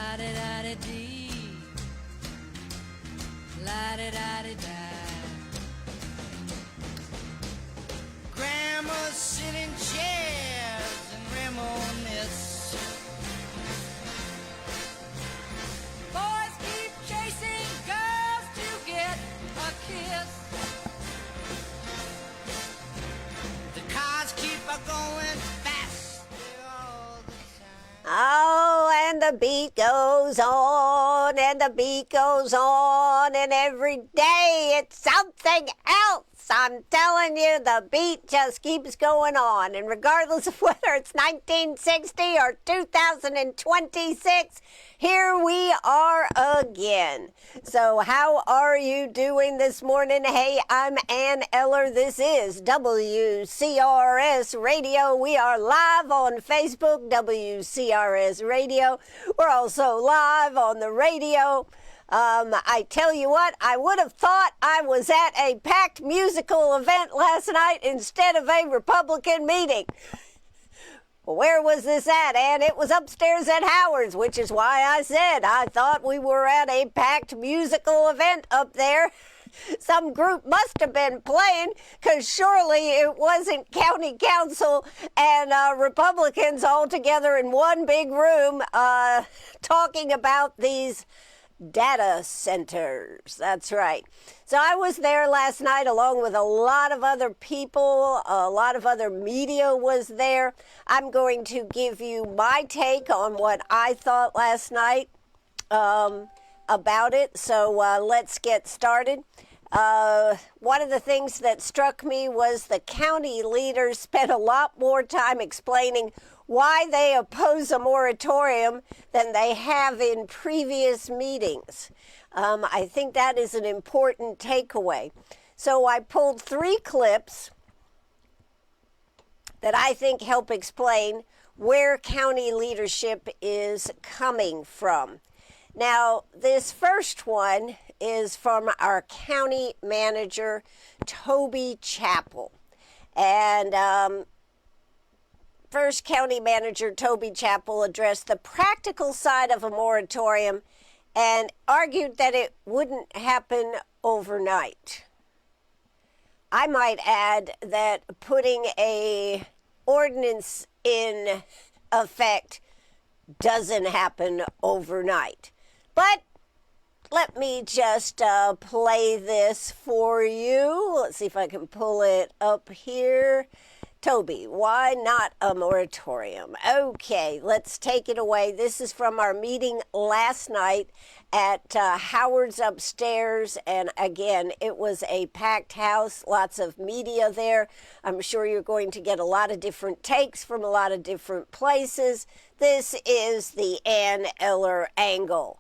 La-di-da-di-dee, la-di-da-di-da. Grandmas sit in chairs and reminisce. Boys keep chasing girls to get a kiss. The cars keep a-going fast all the time. Oh, and the beat goes on, and the beat goes on, and every day it's something else. I'm telling you, the beat just keeps going on. And regardless of whether it's 1960 or 2026, here we are again. So how are you doing this morning? Hey, I'm Ann Eller. This is WCRS Radio. We are live on Facebook, WCRS Radio. We're also live on the radio. I tell you what, I would have thought I was at a packed musical event last night instead of a Republican meeting. Well, where was this at, Ann? It was upstairs at Howard's, which is why I said I thought we were at a packed musical event up there. Some group must have been playing, because surely it wasn't county council and Republicans all together in one big room talking about these data centers. That's right. So I was there last night along with a lot of other people. A lot of other media was there. I'm going to give you my take on what I thought last night about it. So let's get started. One of the things that struck me was the county leaders spent a lot more time explaining why they oppose a moratorium than they have in previous meetings. I think that is an important takeaway. So I pulled 3 clips that I think help explain where county leadership is coming from. Now, this first one is from our county manager, Toby Chappell. And First County Manager Toby Chappell addressed the practical side of a moratorium and argued that it wouldn't happen overnight. I might add that putting a ordinance in effect doesn't happen overnight. But let me just play this for you. Let's see if I can pull it up here. Toby, why not a moratorium? Okay, let's take it away. This is from our meeting last night at Howard's upstairs. And again, it was a packed house, lots of media there. I'm sure you're going to get a lot of different takes from a lot of different places. This is the Ann Eller angle.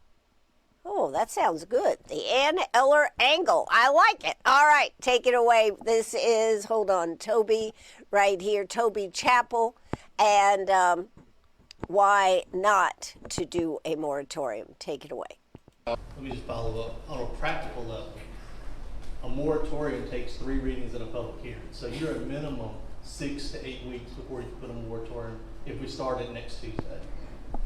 Oh, that sounds good. The Ann Eller angle. I like it. All right, take it away. This is, hold on, Toby right here, Toby Chappell, and why not to do a moratorium. Take it away. Let me just follow up. On a practical level, a moratorium takes 3 readings in a public hearing. So you're at minimum 6 to 8 weeks before you put a moratorium if we start it next Tuesday.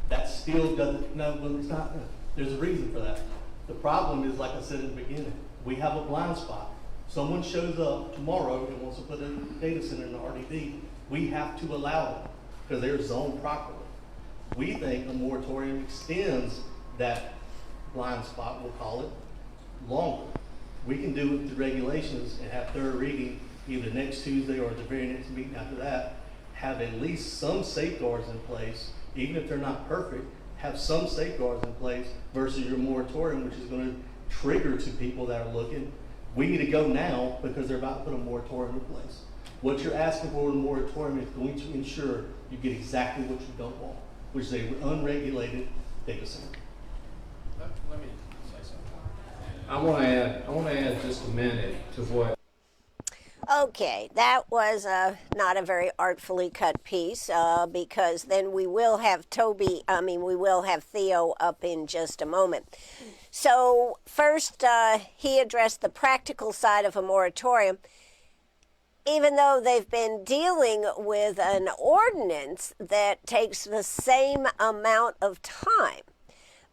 That still doesn't, no, it's not. There's a reason for that. The problem is, like I said in the beginning, we have a blind spot. Someone shows up tomorrow and wants to put a data center in the RDD, we have to allow them because they're zoned properly. We think a moratorium extends that blind spot, we'll call it, longer. We can do it through regulations and have 3rd reading either next Tuesday or at the very next meeting after that, have at least some safeguards in place, even if they're not perfect, have some safeguards in place versus your moratorium, which is going to trigger to people that are looking. We need to go now because they're about to put a moratorium in place. What you're asking for in a moratorium is going to ensure you get exactly what you don't want, which is an unregulated data center. Let me say something. I want to add just a minute to what. Okay, that was not a very artfully cut piece because then we will have Theo up in just a moment. So first, he addressed the practical side of a moratorium. Even though they've been dealing with an ordinance that takes the same amount of time.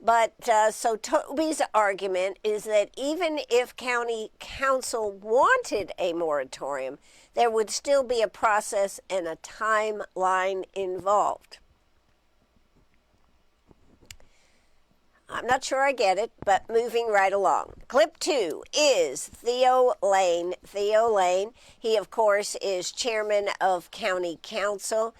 But so Toby's argument is that even if county council wanted a moratorium, there would still be a process and a timeline involved. I'm not sure I get it, but moving right along. Clip 2 is Theo Lane. Theo Lane, he of course is chairman of county council.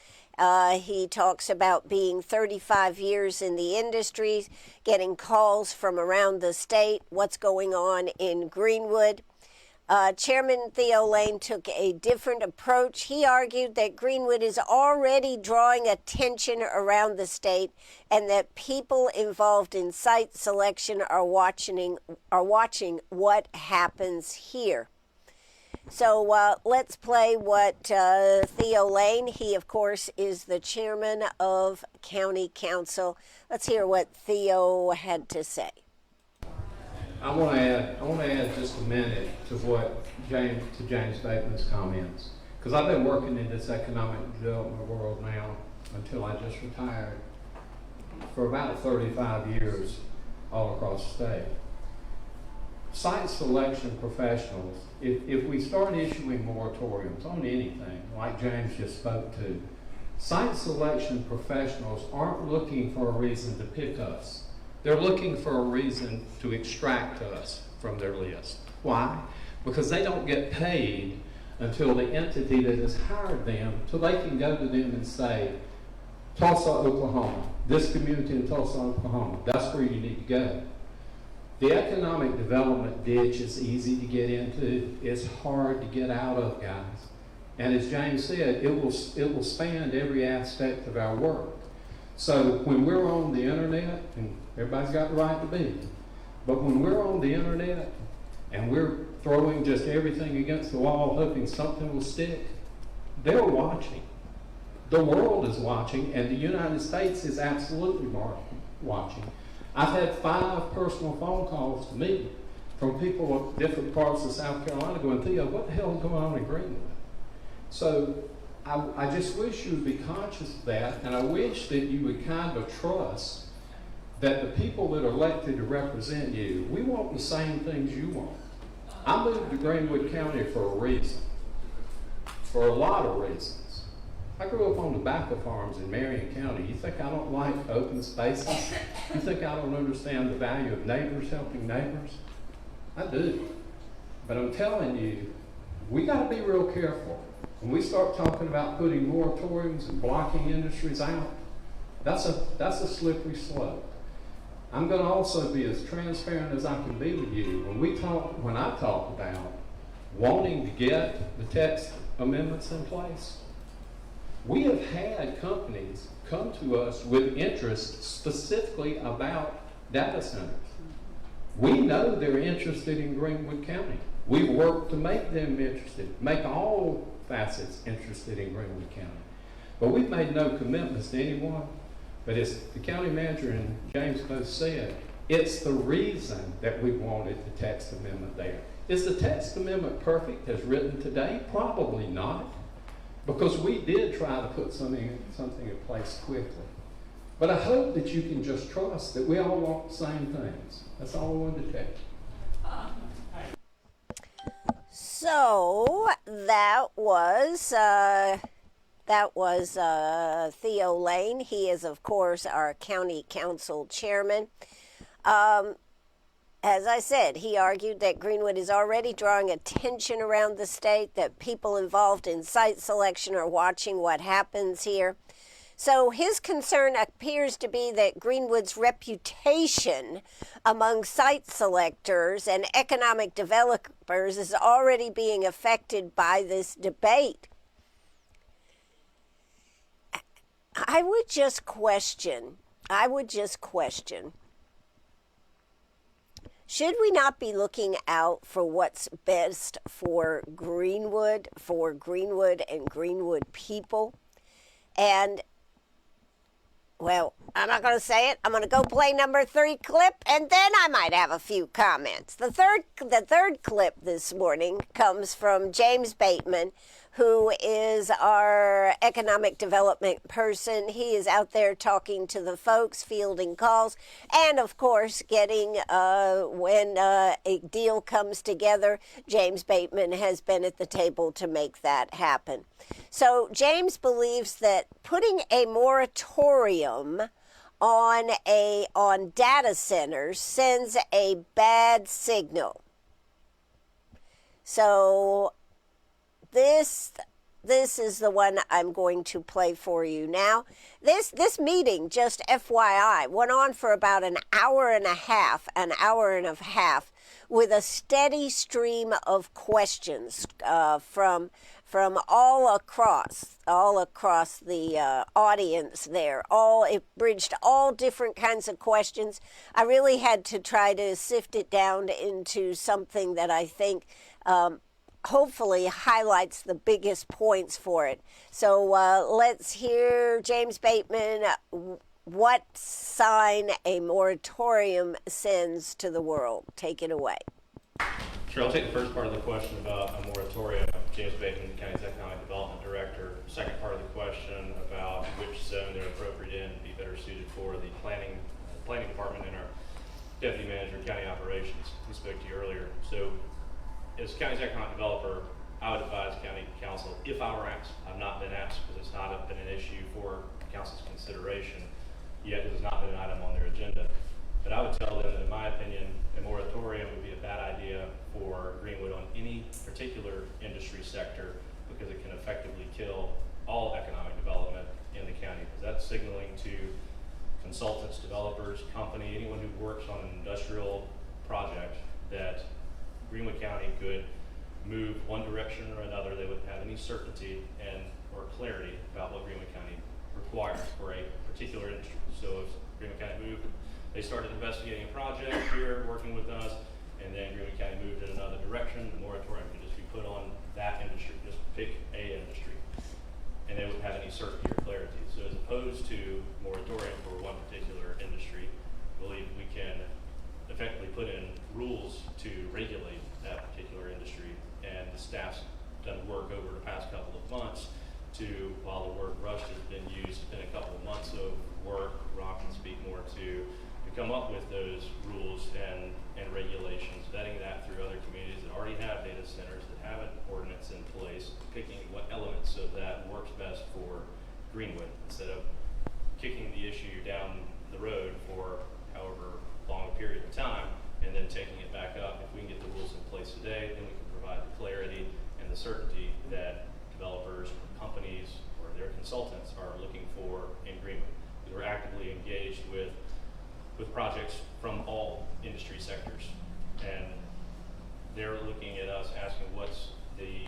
He talks about being 35 years in the industry, getting calls from around the state, what's going on in Greenwood. Chairman Theo Lane took a different approach. He argued that Greenwood is already drawing attention around the state and that people involved in site selection are watching what happens here. So let's play what Theo Lane, he of course is the chairman of county council. Let's hear what Theo had to say. I want to add just a minute to James Bateman's comments, because I've been working in this economic development world now until I just retired for about 35 years all across the state. Site selection professionals, if we start issuing moratoriums on anything, like James just spoke to, site selection professionals aren't looking for a reason to pick us. They're looking for a reason to extract us from their list. Why? Because they don't get paid until the entity that has hired them, till they can go to them and say, Tulsa, Oklahoma, this community in Tulsa, Oklahoma, that's where you need to go. The economic development ditch is easy to get into. It's hard to get out of, guys. And as James said, it will span every aspect of our work. So when we're on the internet, and everybody's got the right to be, but when we're on the internet and we're throwing just everything against the wall hoping something will stick, they're watching. The world is watching, and the United States is absolutely watching. I've had 5 personal phone calls to me from people of different parts of South Carolina going, Theo, what the hell is going on in Greenwood? So I just wish you would be conscious of that, and I wish that you would kind of trust that the people that are elected to represent you, we want the same things you want. I moved to Greenwood County for a reason, for a lot of reasons. I grew up on tobacco farms in Marion County. You think I don't like open spaces? You think I don't understand the value of neighbors helping neighbors? I do. But I'm telling you, we got to be real careful. When we start talking about putting moratoriums and blocking industries out, that's a slippery slope. I'm going to also be as transparent as I can be with you. When I talk about wanting to get the text amendments in place, we have had companies come to us with interest specifically about data centers. We know they're interested in Greenwood County. We've worked to make them interested, make all facets interested in Greenwood County. But we've made no commitments to anyone. But as the county manager and James both said, it's the reason that we wanted the text amendment there. Is the text amendment perfect as written today? Probably not. Because we did try to put something in place quickly. But I hope that you can just trust that we all want the same things. That's all I wanted to tell you. So that was Theo Lane. He is, of course, our county council chairman. As I said, he argued that Greenwood is already drawing attention around the state, that people involved in site selection are watching what happens here. So his concern appears to be that Greenwood's reputation among site selectors and economic developers is already being affected by this debate. I would just question, should we not be looking out for what's best for Greenwood and Greenwood people? And, well, I'm not going to say it. I'm going to go play number 3 clip, and then I might have a few comments. The third clip this morning comes from James Bateman, who is our economic development person. He is out there talking to the folks, fielding calls, and of course getting, when a deal comes together, James Bateman has been at the table to make that happen. So James believes that putting a moratorium on data centers sends a bad signal. So this is the one I'm going to play for you now. This meeting, just FYI, went on for about an hour and a half, with a steady stream of questions from all across the audience there. It bridged all different kinds of questions. I really had to try to sift it down into something that I think hopefully highlights the biggest points for it. So let's hear James Bateman, what sign a moratorium sends to the world. Take it away. Sure, I'll take the first part of the question about a moratorium. James Bateman, the county's economic development director. Second part of the question about which zone they're appropriate in to be better suited for the planning department and our deputy manager of county operations who spoke to you earlier. So as county's economic developer, I would advise county council, if I were asked, I've not been asked because it's not been an issue for council's consideration, yet it has not been an item on their agenda. But I would tell them that, in my opinion, a moratorium would be a bad idea for Greenwood on any particular industry sector because it can effectively kill all economic development in the county. Because that's signaling to consultants, developers, company, anyone who works on an industrial project that Greenwood County could move one direction or another. They wouldn't have any certainty or clarity about what Greenwood County requires for a particular industry. So if Greenwood County moved, they started investigating a project here, working with us, and then Greenwood County moved in another direction, the moratorium could just be put on that industry, just pick a industry, and they wouldn't have any certainty or clarity. So as opposed to moratorium for one particular industry, I believe we can effectively put in rules to regulate that particular industry, and the staff's done work over the past couple of months to, while the word rushed has been used, it's been a couple of months of work, Rob can speak more to come up with those rules and regulations, vetting that through other communities that already have data centers, that have an ordinance in place, picking what elements of that works best for Greenwood, instead of kicking the issue down the road for however long a period of time and then taking it back up. If we can get the rules in place today, then we can provide the clarity and the certainty that developers or companies or their consultants are looking for in Greenwood. Because we're actively engaged with projects from all industry sectors, and they're looking at us asking what's the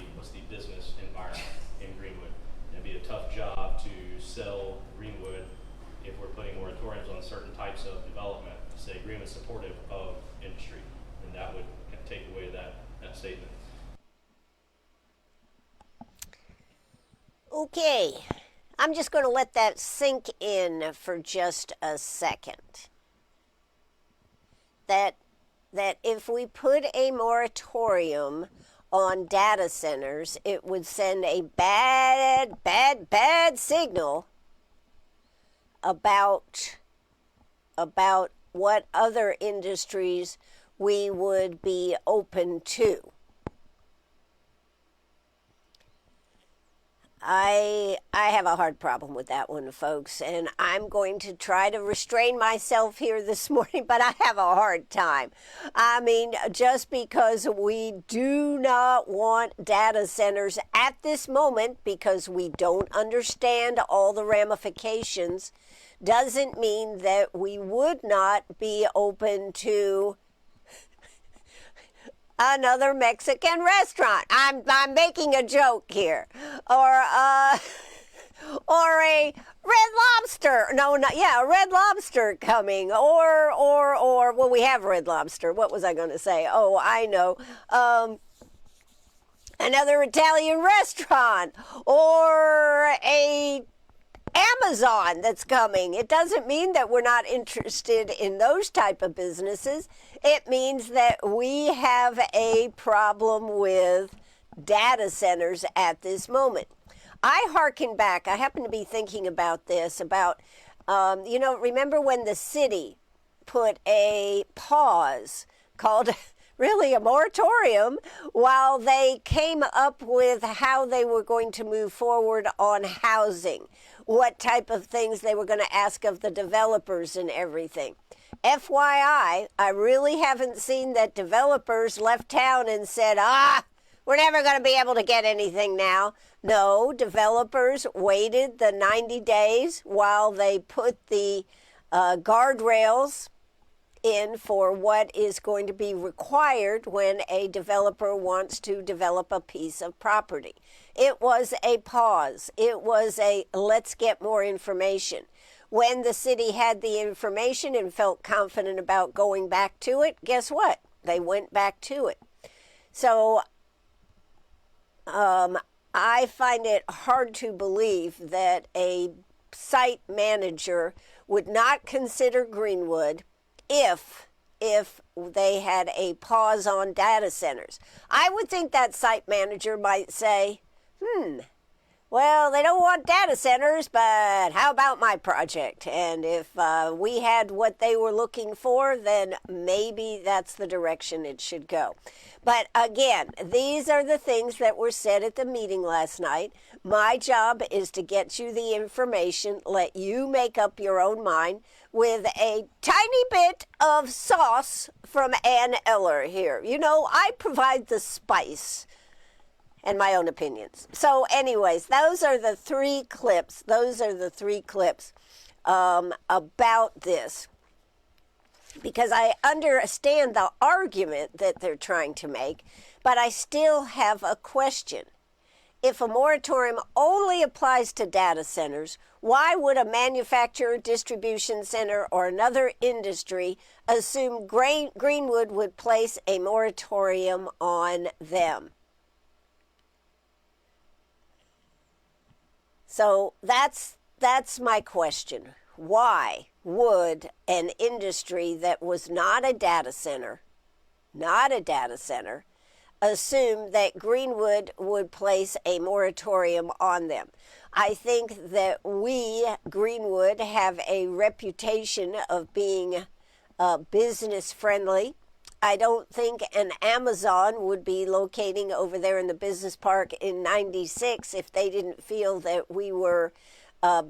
business environment in Greenwood. And it'd be a tough job to sell Greenwood if we're putting moratoriums on certain types of development, say Greenwood's supportive of industry, and that would take away that statement. Okay, I'm just going to let that sink in for just a second. That if we put a moratorium on data centers, it would send a bad signal about what other industries we would be open to. I have a hard problem with that one, folks, and I'm going to try to restrain myself here this morning, but I have a hard time. I mean, just because we do not want data centers at this moment because we don't understand all the ramifications doesn't mean that we would not be open to another Mexican restaurant. I'm making a joke here, or a Red Lobster. A Red Lobster coming, or well, we have Red Lobster. What was I going to say? Oh, I know. Another Italian restaurant, or a Amazon that's coming. It doesn't mean that we're not interested in those type of businesses. It means that we have a problem with data centers at this moment. I hearken back, I happen to be thinking about this, about, remember when the city put a pause called really a moratorium while they came up with how they were going to move forward on housing, what type of things they were going to ask of the developers and everything. FYI, I really haven't seen that developers left town and said, we're never going to be able to get anything now. No, developers waited the 90 days while they put the guardrails in for what is going to be required when a developer wants to develop a piece of property. It was a pause. It was a let's get more information. When the city had the information and felt confident about going back to it, guess what? They went back to it. So I find it hard to believe that a site manager would not consider Greenwood if they had a pause on data centers. I would think that site manager might say, well, they don't want data centers, but how about my project? And if we had what they were looking for, then maybe that's the direction it should go. But again, these are the things that were said at the meeting last night. My job is to get you the information, let you make up your own mind with a tiny bit of sauce from Ann Eller here. You know, I provide the spice and my own opinions. So anyways, those are the three clips. About this. Because I understand the argument that they're trying to make, but I still have a question. If a moratorium only applies to data centers, why would a manufacturer, distribution center, or another industry assume Greenwood would place a moratorium on them? So that's my question. Why would an industry that was not a data center, assume that Greenwood would place a moratorium on them? I think that we, Greenwood, have a reputation of being business friendly. I don't think an Amazon would be locating over there in the business park in 96 if they didn't feel that we were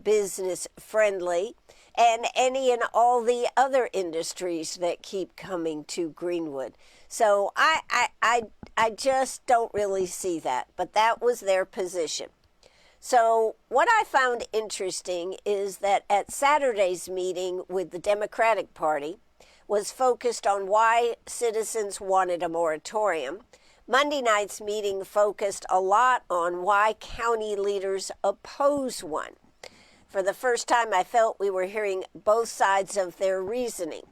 business friendly, and any and all the other industries that keep coming to Greenwood. So I just don't really see that, but that was their position. So what I found interesting is that at Saturday's meeting with the Democratic Party was focused on why citizens wanted a moratorium. Monday night's meeting focused a lot on why county leaders oppose one. For the first time, I felt we were hearing both sides of their reasoning.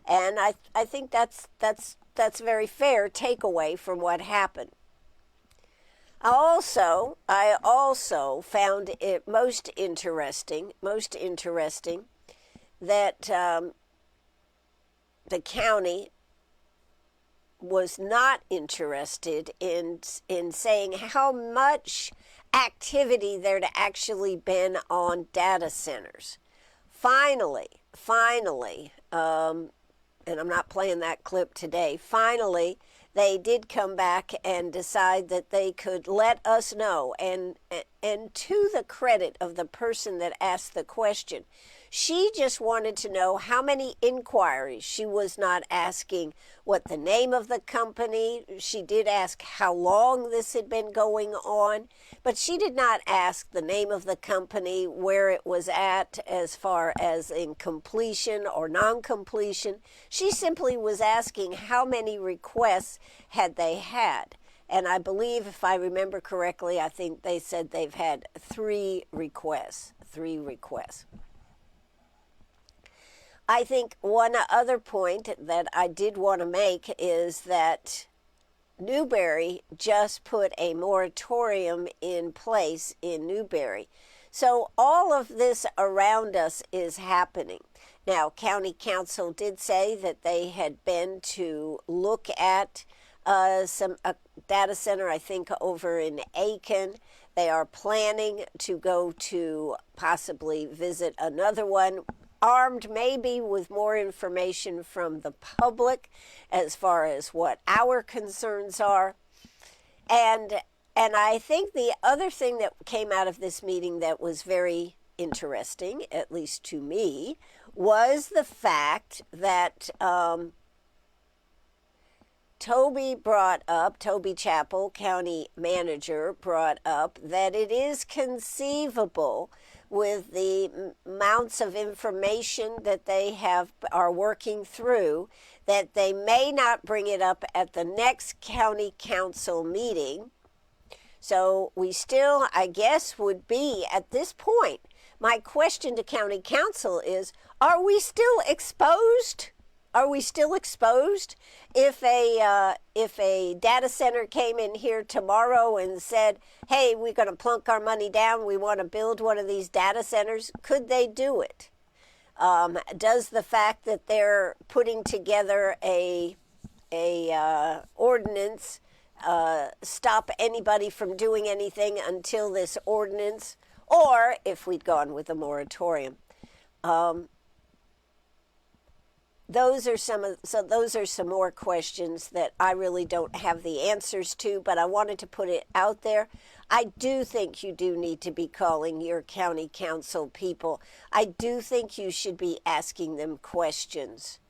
And I think that's very fair takeaway from what happened. I also found it most interesting that the county was not interested in saying how much activity there'd actually been on data centers. Finally, and I'm not playing that clip today, finally, they did come back and decide that they could let us know. And to the credit of the person that asked the question, she just wanted to know how many inquiries. She was not asking what the name of the company. She did ask how long this had been going on, but she did not ask the name of the company, where it was at as far as in completion or non-completion. She simply was asking how many requests had they had. And I believe, if I remember correctly, I think they said they've had 3 requests. I think one other point that I did want to make is that Newberry just put a moratorium in place in Newberry. So all of this around us is happening. Now, County Council did say that they had been to look at some data center, I think, over in Aiken. They are planning to go to possibly visit another one, armed maybe with more information from the public as far as what our concerns are. And I think the other thing that came out of this meeting that was very interesting, at least to me, was the fact that Toby Chappell, county manager, brought up that it is conceivable with the amounts of information that they are working through that they may not bring it up at the next county council meeting. So we still, I guess, would be at this point. My question to county council is, are we still exposed? Are we still exposed? If a data center came in here tomorrow and said, hey, we're going to plunk our money down, we want to build one of these data centers, could they do it? Does the fact that they're putting together a ordinance stop anybody from doing anything until this ordinance, or if we'd gone with a moratorium? Those are some more questions that I really don't have the answers to, but I wanted to put it out there. I do think you do need to be calling your county council people. I do think you should be asking them questions.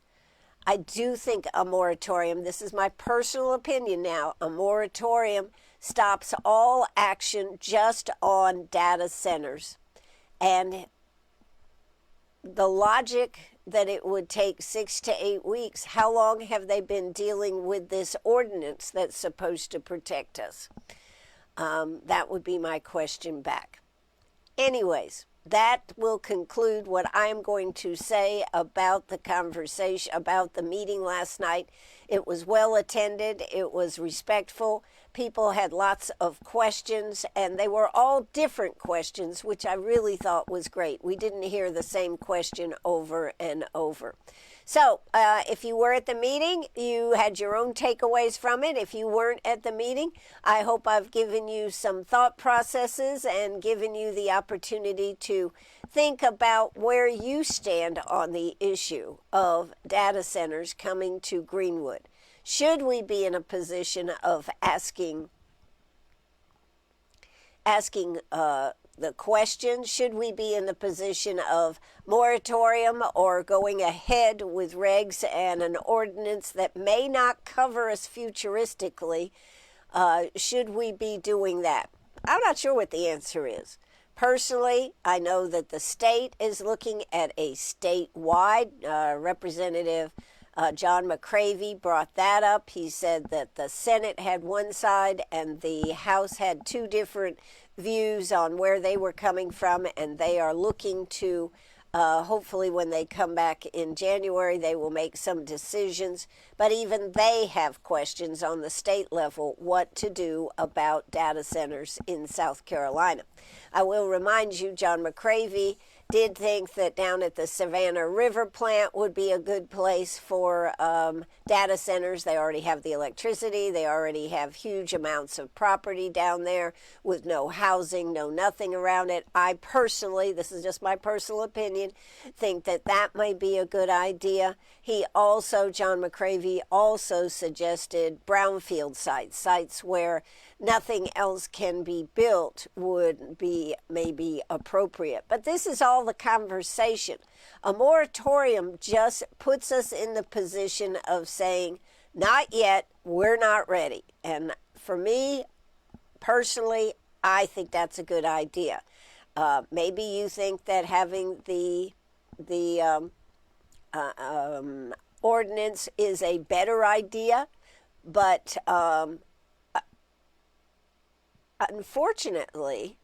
I do think a moratorium, this is my personal opinion now, a moratorium stops all action just on data centers. And the logic that it would take 6 to 8 weeks, how long have they been dealing with this ordinance that's supposed to protect us? That would be my question back. Anyways, that will conclude what I'm going to say about the conversation, about the meeting last night. It was well attended. It was respectful. People had lots of questions, and they were all different questions, which I really thought was great. We didn't hear the same question over and over. So if you were at the meeting, you had your own takeaways from it. If you weren't at the meeting, I hope I've given you some thought processes and given you the opportunity to think about where you stand on the issue of data centers coming to Greenwood. Should we be in a position of asking the question, should we be in the position of moratorium or going ahead with regs and an ordinance that may not cover us futuristically? Should we be doing that? I'm not sure what the answer is. Personally, I know that the state is looking at a statewide. Representative John McCravey brought that up. He said that the Senate had one side and the House had two different views on where they were coming from, and they are looking to, hopefully when they come back in January, they will make some decisions. But even they have questions on the state level what to do about data centers in South Carolina. I will remind you, John McCravey did think that down at the Savannah River plant would be a good place for data centers. They already have the electricity. They already have huge amounts of property down there with no housing, no nothing around it. I personally, this is just my personal opinion, think that that might be a good idea. He also, John McCravey, also suggested brownfield sites where nothing else can be built would be maybe appropriate. But this is all the conversation. A moratorium just puts us in the position of saying, not yet, we're not ready. And for me, personally, I think that's a good idea. Maybe you think that having the ordinance is a better idea, but unfortunately,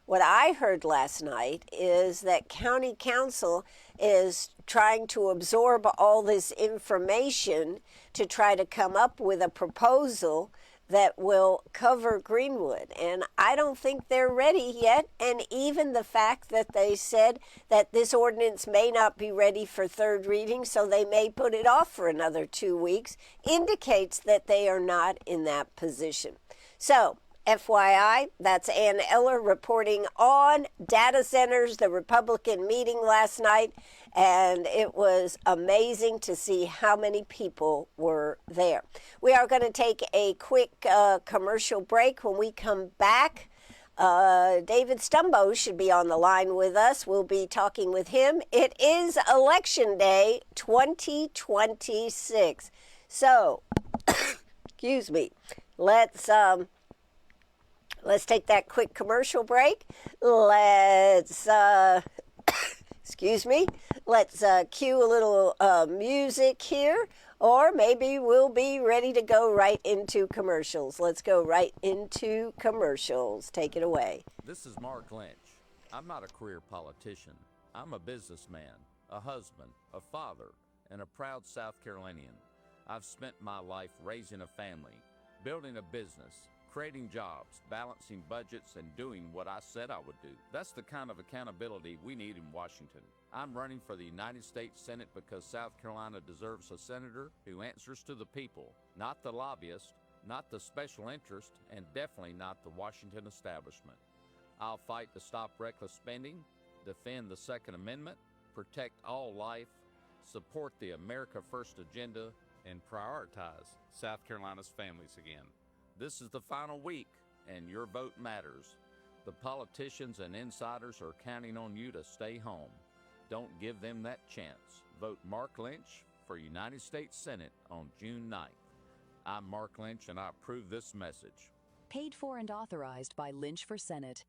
what I heard last night is that county council is trying to absorb all this information to try to come up with a proposal that will cover Greenwood. And I don't think they're ready yet. And even the fact that they said that this ordinance may not be ready for third reading, so they may put it off for another 2 weeks, indicates that they are not in that position. So, FYI, that's Ann Eller reporting on data centers, the Republican meeting last night, and it was amazing to see how many people were there. We are going to take a quick commercial break. When we come back, David Stumbo should be on the line with us. We'll be talking with him. It is Election Day 2026. So, excuse me, let's take that quick commercial break. Let's, excuse me, let's cue a little music here, or maybe we'll be ready to go right into commercials. Let's go right into commercials. Take it away. This is Mark Lynch. I'm not a career politician. I'm a businessman, a husband, a father, and a proud South Carolinian. I've spent my life raising a family, building a business, creating jobs, balancing budgets, and doing what I said I would do. That's the kind of accountability we need in Washington. I'm running for the United States Senate because South Carolina deserves a senator who answers to the people, not the lobbyist, not the special interest, and definitely not the Washington establishment. I'll fight to stop reckless spending, defend the Second Amendment, protect all life, support the America First agenda, and prioritize South Carolina's families again. This is the final week, and your vote matters. The politicians and insiders are counting on you to stay home. Don't give them that chance. Vote Mark Lynch for United States Senate on June 9th. I'm Mark Lynch, and I approve this message. Paid for and authorized by Lynch for Senate.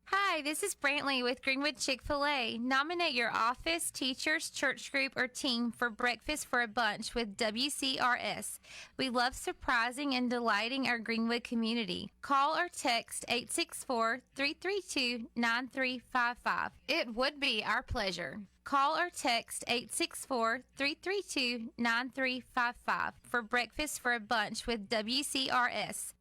Hi, this is Brantley with Greenwood Chick-fil-A. Nominate your office, teachers, church group, or team for breakfast for a bunch with WCRS. We love surprising and delighting our Greenwood community. Call or text 864-332-9355. It would be our pleasure. Call or text 864-332-9355 for breakfast for a bunch with WCRS.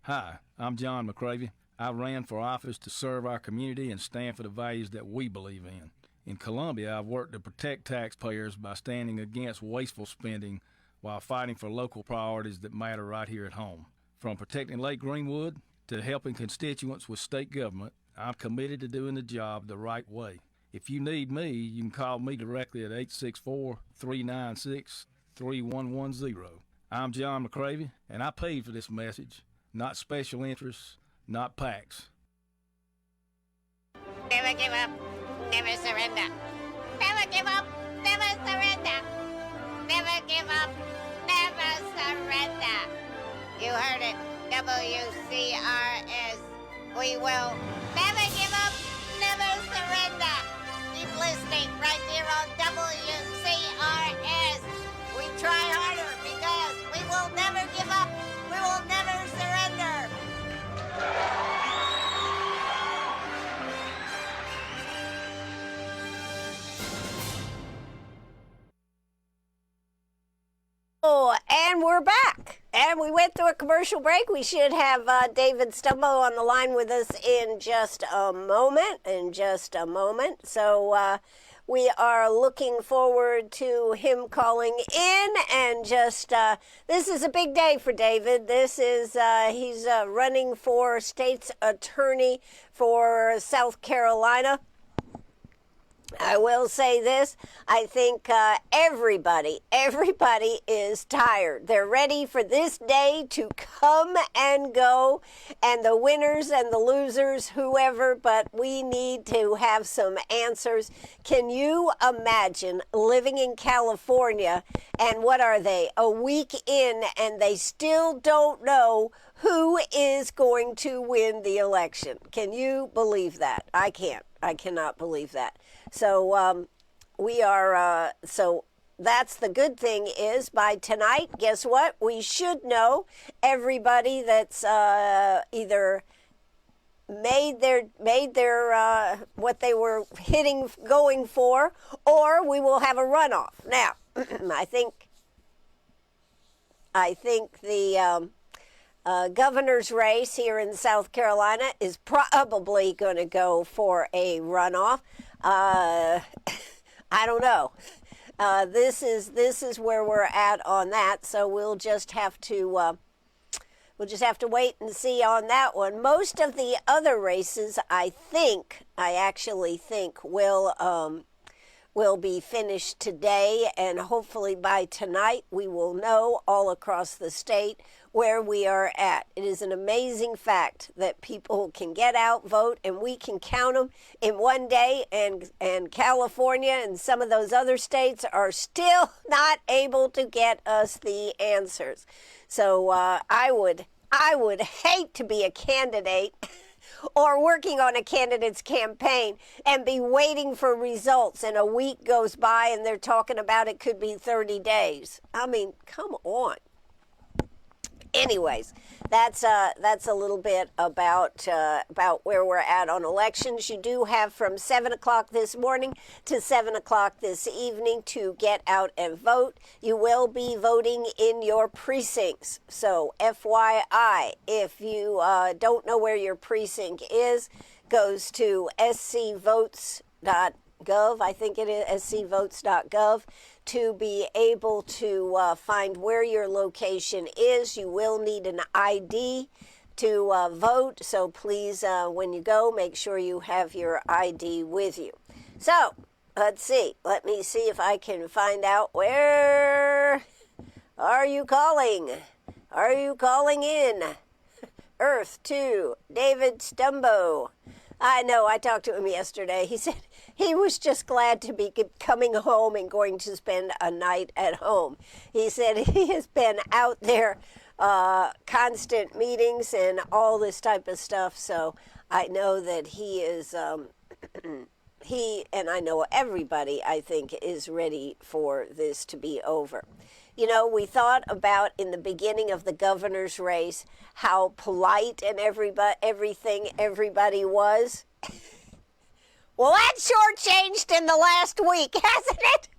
Hi, I'm John McCravey. I ran for office to serve our community and stand for the values that we believe in. In Columbia, I've worked to protect taxpayers by standing against wasteful spending while fighting for local priorities that matter right here at home. From protecting Lake Greenwood to helping constituents with state government, I'm committed to doing the job the right way. If you need me, you can call me directly at 864-396-3110. I'm John McCravey, and I paid for this message, not special interests, not PACs. Never give up, never surrender. Never give up, never surrender. Never give up, never surrender. You heard it, WCRS. We will never give up, never surrender. Keep listening right here on WCRS. We try harder because we will never give up, we will never surrender. Oh, and we're back. And we went through a commercial break. We should have David Stumbo on the line with us in just a moment. So we are looking forward to him calling in. And just, this is a big day for David. This is, he's running for state's attorney for South Carolina. I will say this, I think everybody is tired. They're ready for this day to come and go, and the winners and the losers, whoever, but we need to have some answers. Can you imagine living in California, and what are they, a week in, and they still don't know who is going to win the election? Can you believe that? I can't. I cannot believe that. So we are, so that's the good thing is by tonight, guess what? We should know everybody that's either made their what they were going for, or we will have a runoff. Now, I think the governor's race here in South Carolina is probably going to go for a runoff. I don't know. This is where we're at on that. So we'll just have to wait and see on that one. Most of the other races, I actually think, will be finished today, and hopefully by tonight we will know all across the state where we are at. It is an amazing fact that people can get out, vote, and we can count them in one day, and California and some of those other states are still not able to get us the answers. So I would hate to be a candidate or working on a candidate's campaign and be waiting for results, and a week goes by and they're talking about it could be 30 days. I mean, come on. Anyways, that's a little bit about where we're at on elections. You do have from 7 o'clock this morning to 7 o'clock this evening to get out and vote. You will be voting in your precincts. So FYI, if you don't know where your precinct is, goes to scvotes.gov, I think it is scvotes.gov, to be able to find where your location is. You will need an ID to vote, so please, when you go, make sure you have your ID with you. So, let's see. Let me see if I can find out where are you calling? Are you calling in? Earth to David Stumbo. I know, I talked to him yesterday. He said he was just glad to be coming home and going to spend a night at home. He said he has been out there, constant meetings and all this type of stuff. So I know that he is, he and I know everybody, I think, is ready for this to be over. You know, we thought about in the beginning of the governor's race how polite and everything everybody was. Well, that sure changed in the last week, hasn't it?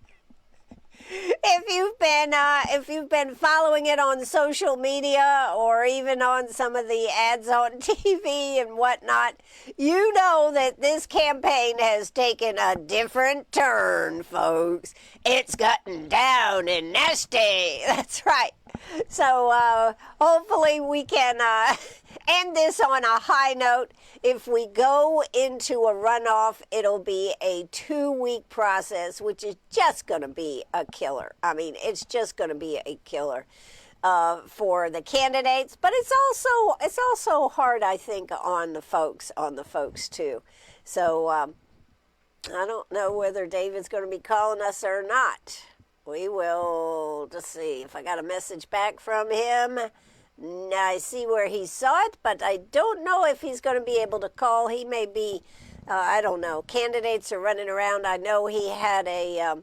If you've been following it on social media or even on some of the ads on TV and whatnot, you know that this campaign has taken a different turn, folks. It's gotten down and nasty. That's right. So hopefully we can end this on a high note. If we go into a runoff, it'll be a 2-week process, which is just going to be a killer. I mean, it's just going to be a killer for the candidates, but it's also hard, I think, on the folks too. So I don't know whether David's going to be calling us or not. We will just see if I got a message back from him. I see where he saw it, but I don't know if he's going to be able to call. He may be, I don't know. Candidates are running around. I know he had a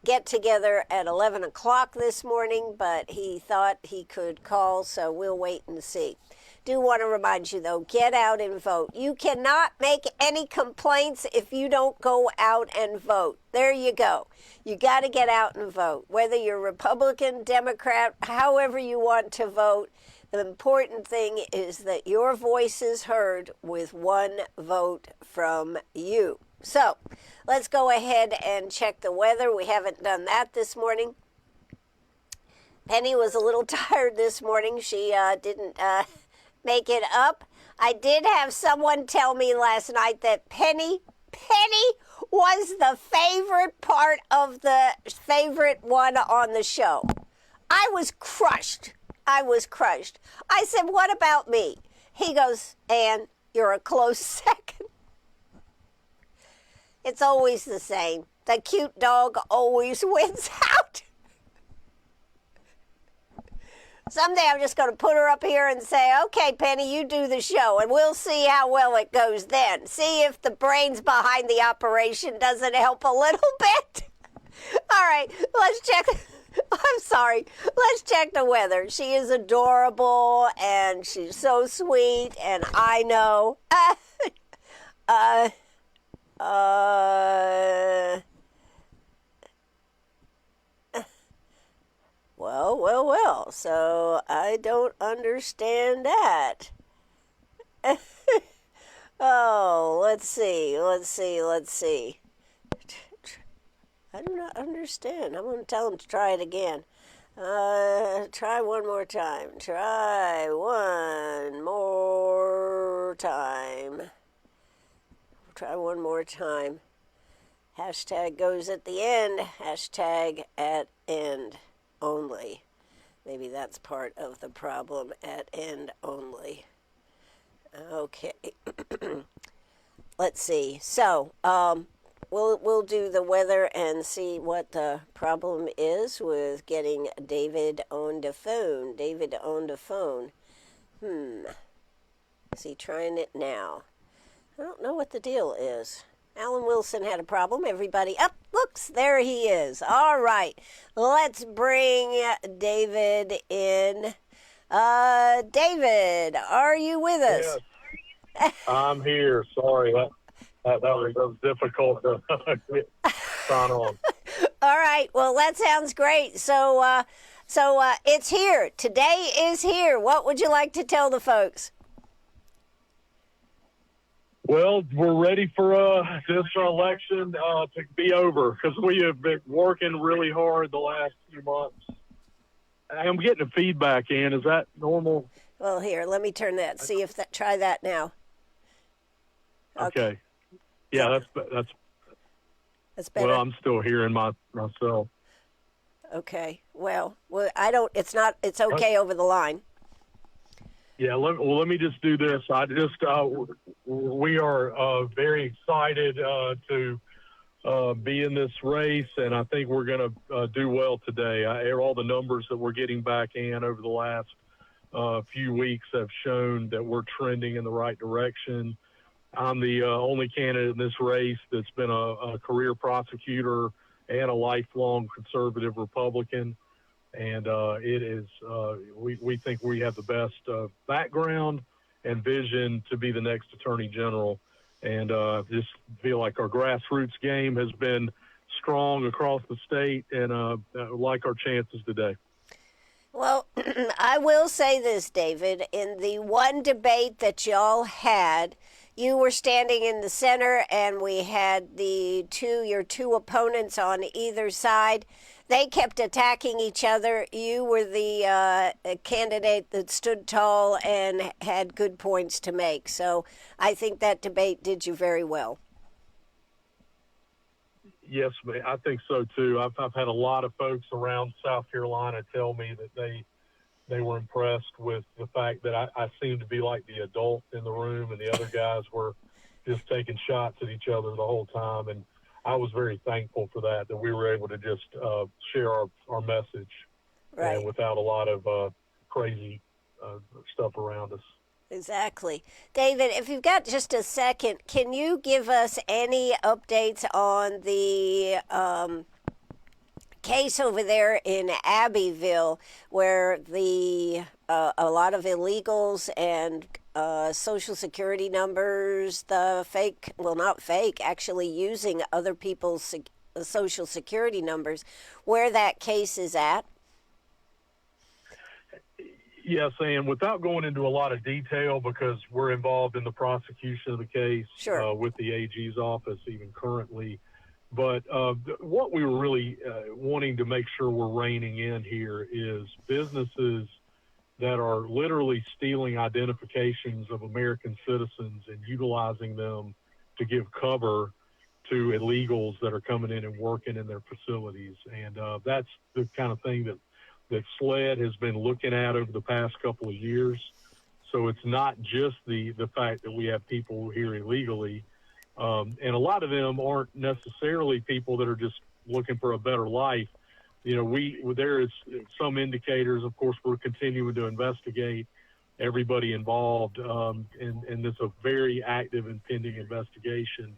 get together at 11 o'clock this morning, but he thought he could call, so we'll wait and see. Do want to remind you, though, get out and vote. You cannot make any complaints if you don't go out and vote. There you go. You got to get out and vote. Whether you're Republican, Democrat, however you want to vote, the important thing is that your voice is heard with one vote from you. So let's go ahead and check the weather. We haven't done that this morning. Penny was a little tired this morning. She didn't make it up. I did have someone tell me last night that Penny was the favorite part of the favorite one on the show. I was crushed. I said, what about me? He goes, Ann, you're a close second. It's always the same. The cute dog always wins out. Someday I'm just going to put her up here and say, okay, Penny, you do the show, and we'll see how well it goes then. See if the brains behind the operation doesn't help a little bit. All right, let's check. I'm sorry. Let's check the weather. She is adorable, and she's so sweet, and I know. Well. so I don't understand that. Oh, let's see. I do not understand. I'm going to tell him to try it again. Try one more time. Hashtag goes at the end. Hashtag at end only. Maybe that's part of the problem, at end only. Okay. Let's see. So, we'll do the weather and see what the problem is with getting David on the phone. Is he trying it now? I don't know what the deal is. Alan Wilson had a problem. Everybody up. Looks, there he is. All right. Let's bring David in. David, are you with us? Yes, I'm here. Sorry, that was difficult to get sign on. All right. Well, that sounds great. So it's here. Today is here. What would you like to tell the folks? Well, we're ready for this election to be over because we have been working really hard the last few months. I'm getting the feedback in. Is that normal? Well, here, let me turn that. See if that. Try that now. Okay. Yeah, that's better. Well, I'm still hearing myself. Okay. Well, I don't. It's not. It's okay over the line. Yeah. Let me just do this. We are very excited to be in this race, and I think we're going to do well today. All the numbers that we're getting back in over the last few weeks have shown that we're trending in the right direction. I'm the only candidate in this race that's been a career prosecutor and a lifelong conservative Republican. And it is, we think we have the best background and vision to be the next Attorney General. And just feel like our grassroots game has been strong across the state, and like our chances today. Well, I will say this, David. In the one debate that y'all had, you were standing in the center, and we had your two opponents on either side. They kept attacking each other. You were the candidate that stood tall and had good points to make. So I think that debate did you very well. Yes, I think so too. I've had a lot of folks around South Carolina tell me that they were impressed with the fact that I seemed to be like the adult in the room, and the other guys were just taking shots at each other the whole time. And I was very thankful for that we were able to just share our message, right, without a lot of crazy stuff around us. Exactly. David, if you've got just a second, can you give us any updates on the case over there in Abbeville where a lot of illegals and Social Security numbers, actually using other people's Social Security numbers, where that case is at? Yes, and without going into a lot of detail, because we're involved in the prosecution of the case, sure, with the AG's office even currently. But what we were really wanting to make sure we're reining in here is businesses that are literally stealing identifications of American citizens and utilizing them to give cover to illegals that are coming in and working in their facilities. And that's the kind of thing that SLED has been looking at over the past couple of years. So it's not just the fact that we have people here illegally. And a lot of them aren't necessarily people that are just looking for a better life. You know, there is some indicators. Of course, we're continuing to investigate everybody involved, and it's a very active and pending investigation.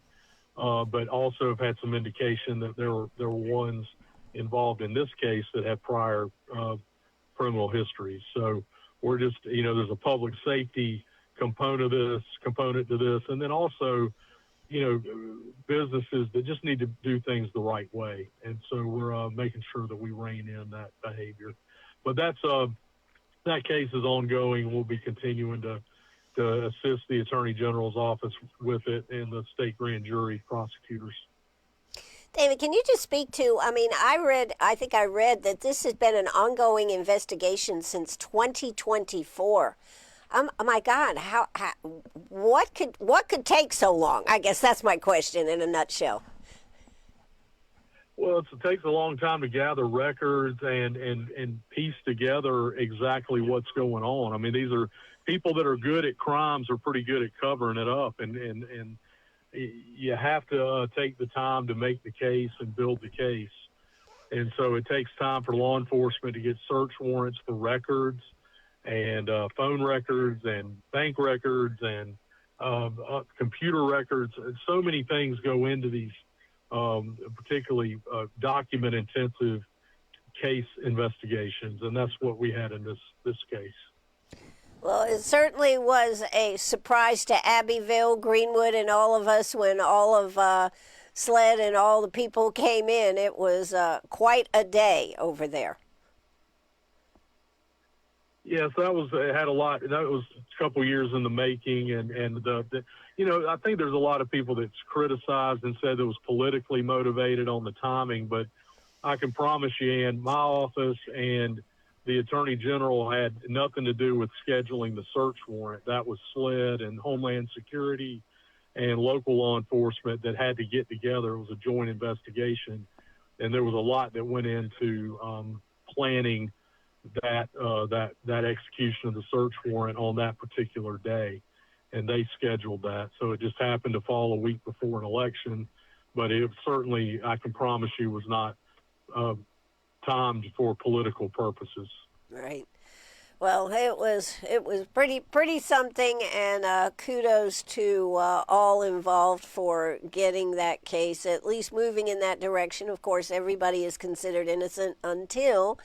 But also have had some indication that there were ones involved in this case that have prior criminal histories. So we're just, there's a public safety component to this, and then also, businesses that just need to do things the right way. And so we're making sure that we rein in that behavior. But that's that case is ongoing. We'll be continuing to assist the Attorney General's office with it and the state grand jury prosecutors. David, can you just speak to, I think I read that this has been an ongoing investigation since 2024. Oh my God, what could take so long? I guess that's my question in a nutshell. Well, it takes a long time to gather records and piece together exactly what's going on. I mean, these are people that are good at crimes, are pretty good at covering it up, and you have to take the time to make the case and build the case. And so it takes time for law enforcement to get search warrants for records and phone records and bank records and computer records. And so many things go into these particularly document-intensive case investigations, and that's what we had in this case. Well, it certainly was a surprise to Abbeville, Greenwood, and all of us when all of SLED and all the people came in. It was quite a day over there. Yes, it had a lot. That was a couple years in the making, and I think there's a lot of people that's criticized and said it was politically motivated on the timing, but I can promise you, Ann, my office and the Attorney General had nothing to do with scheduling the search warrant. That was SLED and Homeland Security and local law enforcement that had to get together. It was a joint investigation, and there was a lot that went into planning that execution of the search warrant on that particular day, and they scheduled that. So it just happened to fall a week before an election, but it certainly, I can promise you, was not timed for political purposes. Right. Well, it was pretty something, and kudos to all involved for getting that case at least moving in that direction. Of course, everybody is considered innocent until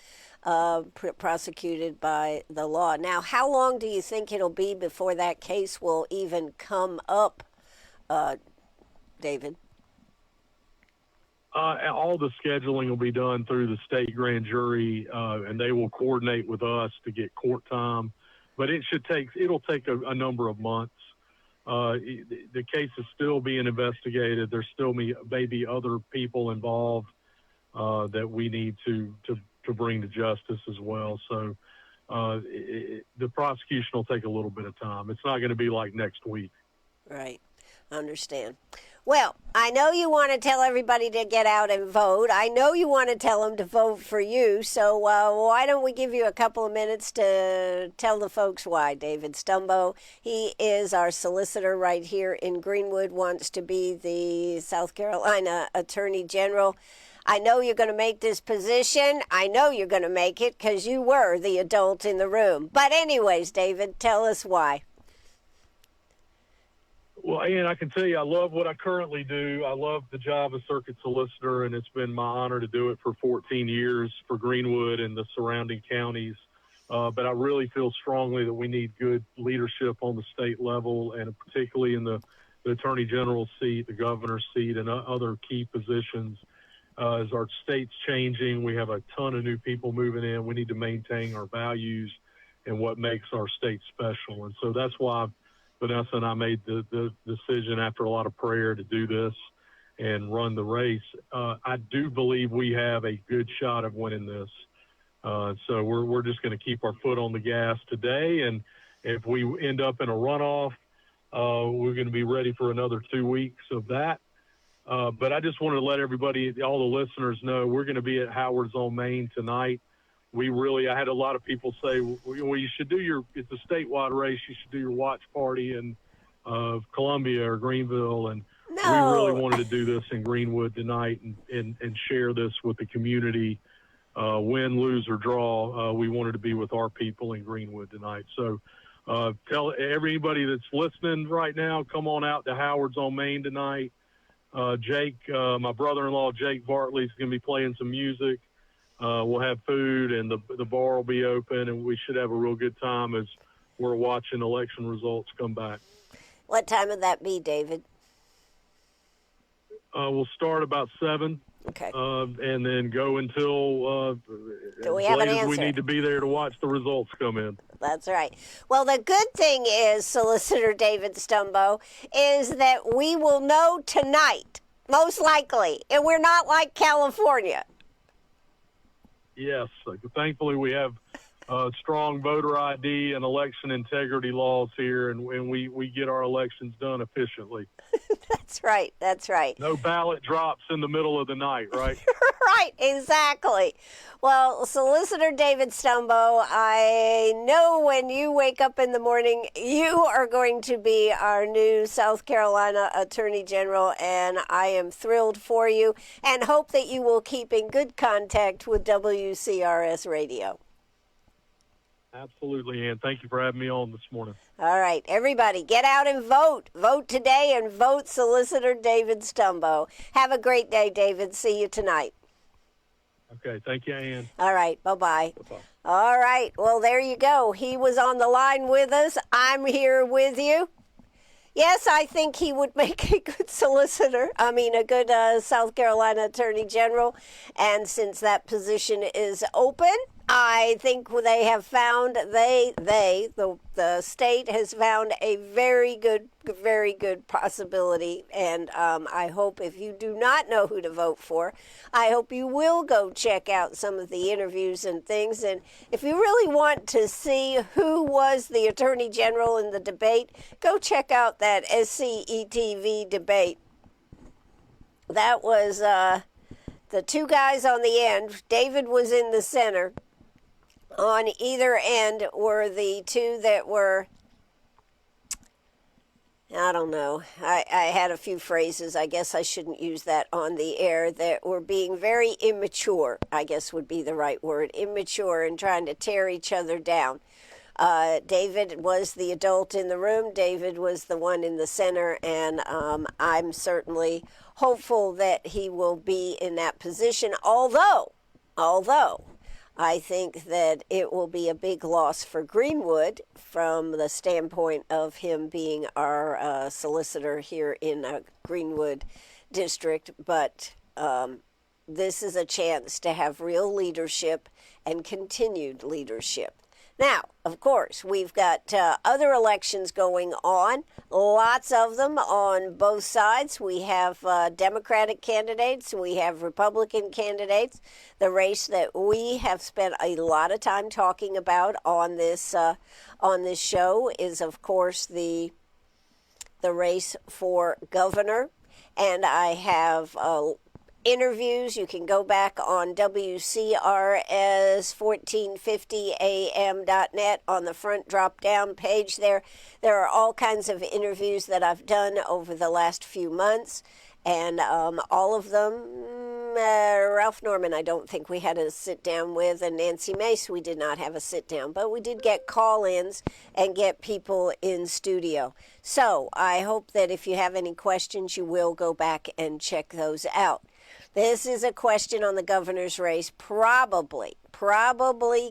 prosecuted by the law. Now, how long do you think it'll be before that case will even come up, David? All the scheduling will be done through the state grand jury, and they will coordinate with us to get court time. But it'll take a number of months. The case is still being investigated. There's still maybe other people involved that we need to bring to justice as well. So the prosecution will take a little bit of time. It's not going to be like next week. Right. Understand. Well, I know you want to tell everybody to get out and vote. I know you want to tell them to vote for you. So why don't we give you a couple of minutes to tell the folks why? David Stumbo, he is our solicitor right here in Greenwood, wants to be the South Carolina Attorney General. I know you're going to make this position. I know you're going to make it because you were the adult in the room. But anyways, David, tell us why. Well, Ian, I can tell you I love what I currently do. I love the job of circuit solicitor, and it's been my honor to do it for 14 years for Greenwood and the surrounding counties. But I really feel strongly that we need good leadership on the state level, and particularly in the Attorney General's seat, the governor's seat, and other key positions. As our state's changing, we have a ton of new people moving in. We need to maintain our values and what makes our state special. And so that's why Vanessa and I made the decision after a lot of prayer to do this and run the race. I do believe we have a good shot of winning this. So we're just going to keep our foot on the gas today. And if we end up in a runoff, we're going to be ready for another 2 weeks of that. But I just wanted to let everybody, all the listeners know, we're going to be at Howard's on Main tonight. I had a lot of people say, well, you should do it's a statewide race. You should do your watch party in Columbia or Greenville. And we really wanted to do this in Greenwood tonight and share this with the community. Win, lose, or draw, we wanted to be with our people in Greenwood tonight. So tell everybody that's listening right now, come on out to Howard's on Main tonight. Jake, my brother-in-law, Jake Bartley, is going to be playing some music. We'll have food, and the bar will be open, and we should have a real good time as we're watching election results come back. What time would that be, David? We'll start about 7. Okay. And then go until Do we as have an late as we answer? need to be there to watch the results come in. That's right. Well, the good thing is, Solicitor David Stumbo, is that we will know tonight, most likely, and we're not like California. Yes, thankfully we have strong voter ID and election integrity laws here, and we get our elections done efficiently. That's right. That's right. No ballot drops in the middle of the night, right? Right, exactly. Well, Solicitor David Stumbo, I know when you wake up in the morning, you are going to be our new South Carolina Attorney General, and I am thrilled for you and hope that you will keep in good contact with WCRS Radio. Absolutely, Ann. Thank you for having me on this morning. All right, everybody, get out and vote. Vote today and vote Solicitor David Stumbo. Have a great day, David. See you tonight. Okay, thank you, Ann. All right, bye-bye. Bye-bye. All right, well, there you go. He was on the line with us. I'm here with you. Yes, I think he would make a good a good South Carolina Attorney General. And since that position is open, I think they have found, the state has found a very good possibility. And I hope if you do not know who to vote for, I hope you will go check out some of the interviews and things. And if you really want to see who was the Attorney General in the debate, go check out that SCETV debate. That was the two guys on the end. David was in the center. On either end were the two that were, I don't know, I had a few phrases, I guess I shouldn't use that on the air, that were being very immature, I guess would be the right word, immature, and trying to tear each other down. David was the adult in the room. David was the one in the center, and I'm certainly hopeful that he will be in that position, although I think that it will be a big loss for Greenwood from the standpoint of him being our solicitor here in Greenwood district. But this is a chance to have real leadership and continued leadership. Now, of course, we've got other elections going on, lots of them on both sides. We have Democratic candidates, we have Republican candidates. The race that we have spent a lot of time talking about on this show is, of course, the race for governor. And I have interviews. You can go back on WCRS 1450am.net on the front drop-down page there. There are all kinds of interviews that I've done over the last few months, and all of them, Ralph Norman, I don't think we had a sit-down with, and Nancy Mace, we did not have a sit-down, but we did get call-ins and get people in studio. So I hope that if you have any questions, you will go back and check those out. This is a question on the governor's race, probably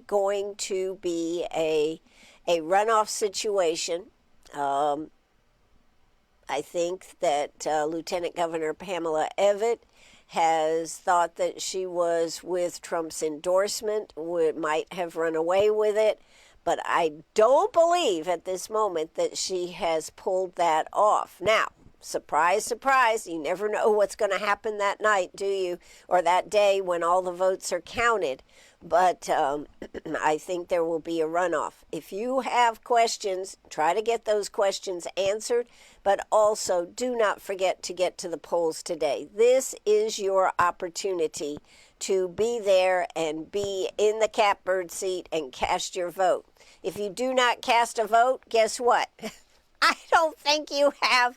going to be a runoff situation. I think that Lieutenant Governor Pamela Evett has thought that she was with Trump's endorsement, might have run away with it, but I don't believe at this moment that she has pulled that off. Now, surprise, surprise, you never know what's going to happen that night, do you? Or that day when all the votes are counted. But I think there will be a runoff. If you have questions, try to get those questions answered, but also do not forget to get to the polls today. This is your opportunity to be there and be in the catbird seat and cast your vote. If you do not cast a vote, guess what? I don't think you have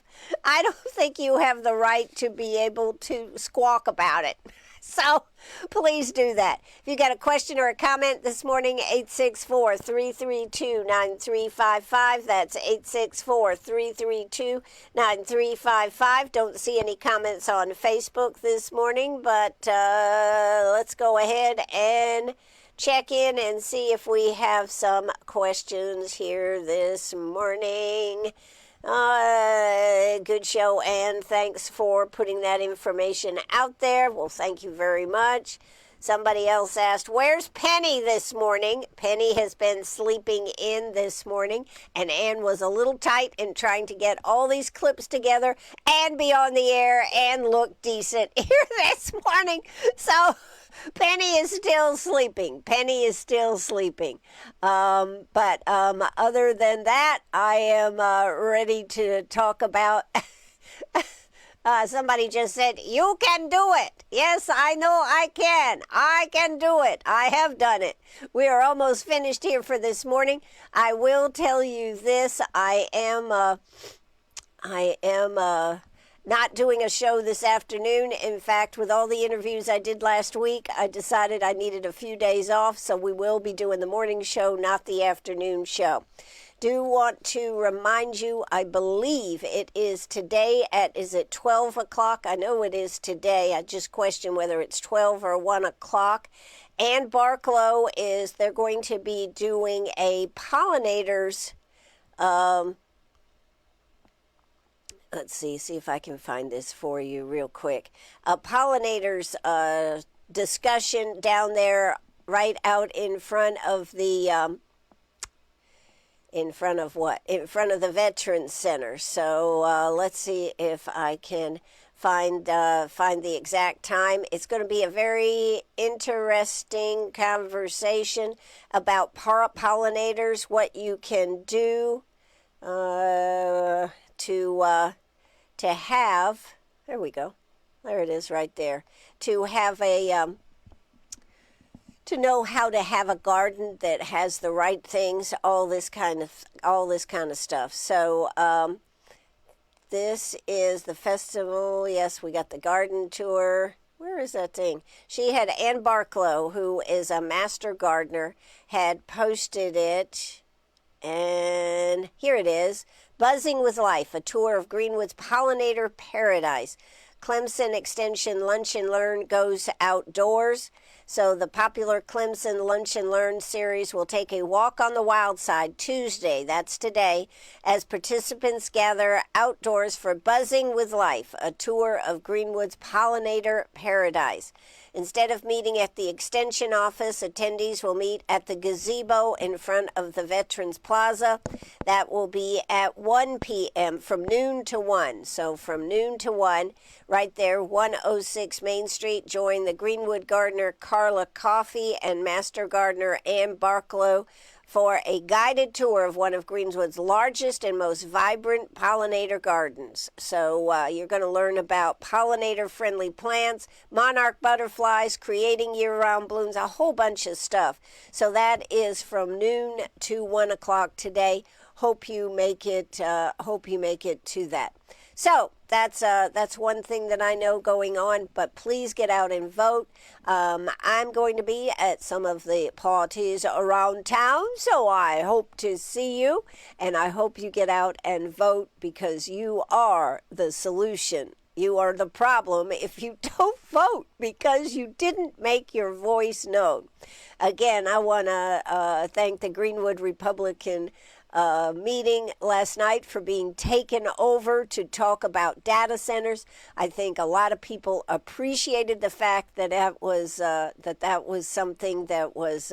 the right to be able to squawk about it. So please do that. If you got a question or a comment this morning, 864-332-9355. That's 864-332-9355. Don't see any comments on Facebook this morning, but let's go ahead and check in and see if we have some questions here this morning. Good show, Ann. Thanks for putting that information out there. Well, thank you very much. Somebody else asked, where's Penny this morning? Penny has been sleeping in this morning, and Ann was a little tight in trying to get all these clips together and be on the air and look decent here this morning. So Penny is still sleeping. Penny is still sleeping. But other than that, I am ready to talk about... Somebody just said, you can do it. Yes, I know I can. I can do it. I have done it. We are almost finished here for this morning. I will tell you this. I am not doing a show this afternoon. In fact, with all the interviews I did last week, I decided I needed a few days off, so we will be doing the morning show, not the afternoon show. Do want to remind you, I believe it is today is it 12 o'clock? I know it is today. I just question whether it's 12 or 1 o'clock. And Barklow they're going to be doing a pollinators, let's see if I can find this for you real quick. A pollinators discussion down there right out in front of the... In front of what? In front of the Veterans Center. So let's see if I can find the exact time. It's going to be a very interesting conversation about pollinators, what you can do to have. There we go. There it is, right there. To have to know how to have a garden that has the right things, all this kind of stuff. So this is the festival. Yes, we got the garden tour. Where is that thing? She had Ann Barklow, who is a master gardener, had posted it. And here it is. Buzzing with Life, a tour of Greenwood's pollinator paradise. Clemson Extension Lunch and Learn goes outdoors. So the popular Clemson Lunch and Learn series will take a walk on the wild side Tuesday, that's today, as participants gather outdoors for Buzzing with Life, a tour of Greenwood's pollinator paradise. Instead of meeting at the Extension office, attendees will meet at the gazebo in front of the Veterans Plaza. That will be at 1 p.m. from noon to 1. So from noon to 1, right there, 106 Main Street. Join the Greenwood gardener Carla Coffey and Master Gardener Ann Barklow for a guided tour of one of Greenwood's largest and most vibrant pollinator gardens. So you're going to learn about pollinator-friendly plants, monarch butterflies, creating year-round blooms, a whole bunch of stuff. So that is from noon to 1 o'clock today. Hope you make it to that. So that's one thing that I know going on, but please get out and vote. I'm going to be at some of the parties around town, so I hope to see you, and I hope you get out and vote because you are the solution. You are the problem if you don't vote because you didn't make your voice known. Again, I want to thank the Greenwood Republican meeting last night for being taken over to talk about data centers. I think a lot of people appreciated the fact that that was something that was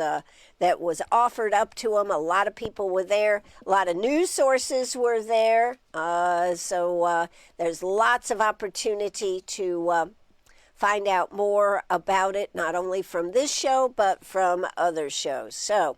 offered up to them. A lot of people were there. A lot of news sources were there. So there's lots of opportunity to find out more about it, not only from this show, but from other shows. So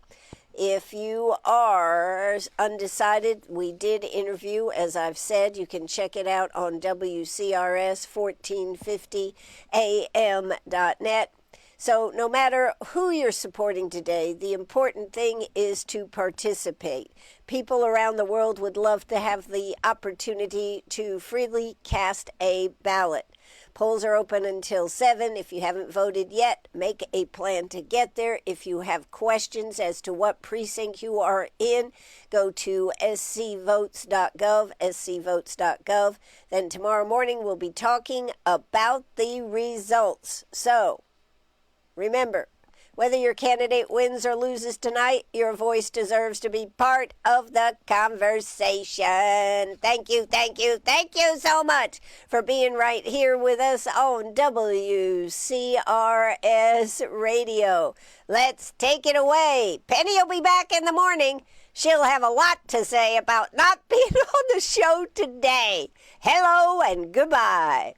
if you are undecided, we did interview, as I've said. You can check it out on WCRS 1450 AM.net. So no matter who you're supporting today, the important thing is to participate. People around the world would love to have the opportunity to freely cast a ballot. Polls are open until 7. If you haven't voted yet, make a plan to get there. If you have questions as to what precinct you are in, go to scvotes.gov, scvotes.gov. Then tomorrow morning we'll be talking about the results. So remember, Whether your candidate wins or loses tonight, your voice deserves to be part of the conversation. Thank you, thank you, thank you so much for being right here with us on WCRS Radio. Let's take it away. Penny will be back in the morning. She'll have a lot to say about not being on the show today. Hello and goodbye.